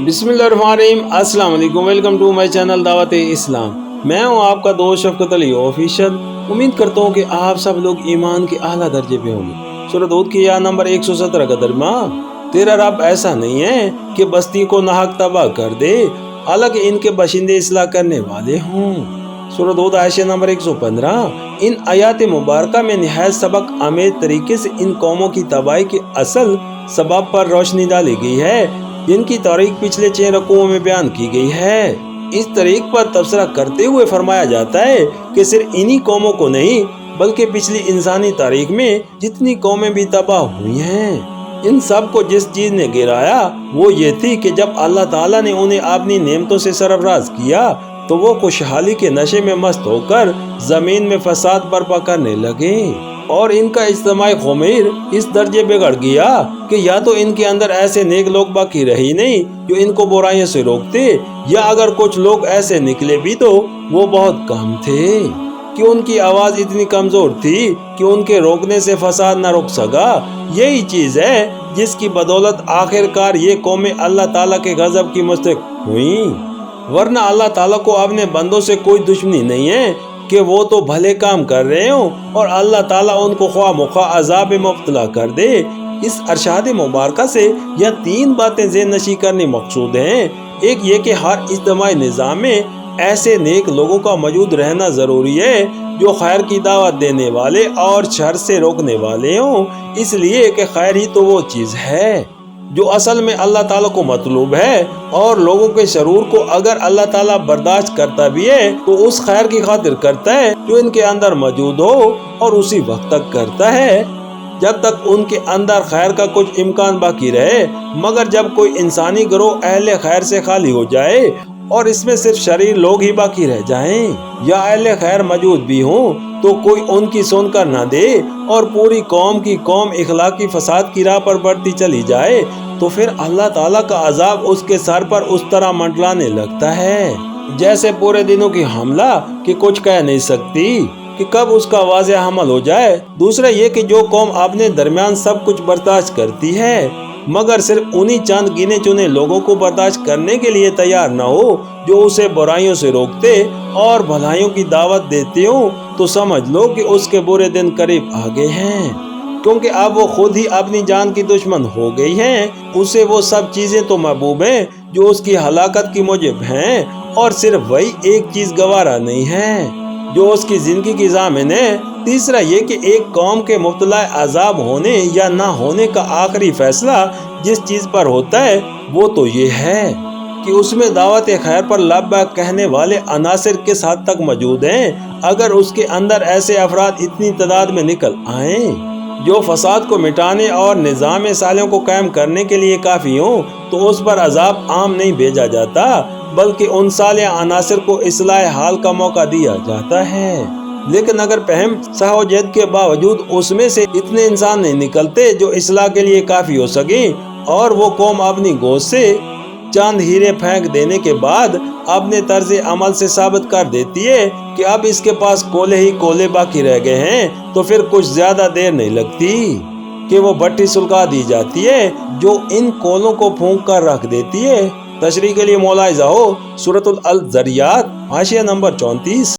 बिस्मिल्लाहिर्रहमानिर्रहीम। अस्सलाम वालेकुम। वेलकम टू माय चैनल दावत इस्लाम। मैं हूं आपका दोस्त शफकत अली ऑफिशियल। उम्मीद करता हूं कि आप सब लोग ईमान के आला दर्जे पे होंगे। सूरह हूद की आयत नंबर 117 का तर्जुमा, तेरा रब ऐसा नहीं है कि बस्ती को नाहक तबाह कर दे, हालांकि इनके बशिंदे इस्लाह करने वाले हों। सूरह हूद आयत नंबर 115। इन आयात मुबारका में निहायत सबक आमेज तरीके से इन कौमों की तबाही के असल सबब पर रोशनी डाली गई है, जिनकी तारीख पिछले 6 रकूओं में बयान की गई है। इस तारीख पर तबसरा करते हुए फरमाया जाता है कि सिर्फ इन्हीं कौमों को नहीं बल्कि पिछली इंसानी तारीख में जितनी कौमें भी तबाह हुई हैं, इन सब को जिस चीज ने गिराया वो ये थी कि जब अल्लाह ताला ने उन्हें अपनी नेमतों से सरफराज किया तो वो खुशहाली के नशे में मस्त होकर जमीन में फसाद बर्पा करने लगे, और इनका इज्तिमाई ख़मीर इस दर्जे बिगड़ गया कि या तो इनके अंदर ऐसे नेक लोग बाकी रहे नहीं जो इनको बुराइयों से रोकते, या अगर कुछ लोग ऐसे निकले भी तो वो बहुत कम थे कि उनकी आवाज़ इतनी कमज़ोर थी कि उनके रोकने से फसाद न रुक सका। यही चीज़ है जिसकी बदौलत आखिरकार ये कौमें अल्लाह ताला के गज़ब की मुस्तहिक़ हुई, वरना अल्लाह ताला को अपने बंदों से कोई दुश्मनी नहीं है कि वो तो भले काम कर रहे हो और अल्लाह ताला उनको ख्वाह मुख्वाह अज़ाब में मुब्तला कर दे। इस अरशाद मुबारका से यह 3 बातें ज़हन नशी करनी मकसूद हैं। एक ये कि हर इज्तिमाई निज़ाम में ऐसे नेक लोगों का मौजूद रहना ज़रूरी है जो खैर की दावत देने वाले और शर से रोकने वाले हों, इसलिए कि खैर ही तो वो चीज़ है जो असल में अल्लाह ताला को मतलूब है, और लोगों के शरूर को अगर अल्लाह ताला बर्दाश्त करता भी है तो उस खैर की खातिर करता है जो इनके अंदर मौजूद हो, और उसी वक्त तक करता है जब तक उनके अंदर खैर का कुछ इम्कान बाकी रहे। मगर जब कोई इंसानी गिरोह अहले खैर से खाली हो जाए और इसमें सिर्फ शरीर लोग ही बाकी रह जाएं, या अहले खैर मौजूद भी हों तो कोई उनकी सुनकर ना दे और पूरी कौम की कौम इखलाकी फसाद की राह पर बढ़ती चली जाए, तो फिर अल्लाह ताला का अजाब उसके सर पर उस तरह मंडलाने लगता है जैसे पूरे दिनों की हमला कि कुछ कह नहीं सकती कि कब उसका वाज़े हमल हो जाए। दूसरा ये कि जो कौम अपने दरमियान सब कुछ बर्दाश्त करती है मगर सिर्फ उन्हीं चंद गिने चुने लोगों को बर्दाश्त करने के लिए तैयार न हो जो उसे बुराइयों से रोकते और भलाइयों की दावत देते हो, तो समझ लो कि उसके बुरे दिन करीब आ गए हैं, क्योंकि अब वो खुद ही अपनी जान की दुश्मन हो गई हैं। उसे वो सब चीज़ें तो महबूब हैं जो उसकी हलाकत की मूजिब हैं, और सिर्फ वही एक चीज़ गवारा नहीं है जो उसकी ज़िंदगी की ज़ामिन है। तीसरा ये कि एक कौम के मुब्तला अजाब होने या ना होने का आखिरी फैसला जिस चीज़ पर होता है वो तो ये है कि उसमें दावत खैर पर लब्बैक कहने वाले अनासिर किस हद तक मौजूद हैं। अगर उसके अंदर ऐसे अफराद इतनी तादाद में निकल आएँ जो फसाद को मिटाने और निज़ाम सालियों को कायम करने के लिए काफ़ी हों, तो उस पर अजाब आम नहीं भेजा जाता बल्कि उन सालिया अनासिर को इस्लाह हाल का मौका दिया जाता है। लेकिन अगर पहम सहोजत के बावजूद उसमें से इतने इंसान नहीं निकलते जो इस्लाह के लिए काफ़ी हो सके, और वो कौम अपनी गोश्त से चंद हीरे फेंक देने के बाद अपने तर्ज अमल से साबित कर देती है कि अब इसके पास कोले ही कोले बाकी रह गए हैं, तो फिर कुछ ज़्यादा देर नहीं लगती कि वो भट्टी सुलगा दी जाती है जो इन कोलों को फूंक कर रख देती है। तशरीह के लिए मुलाहिज़ा हो सूरतुल अल ज़रियात हाशिया नंबर 34।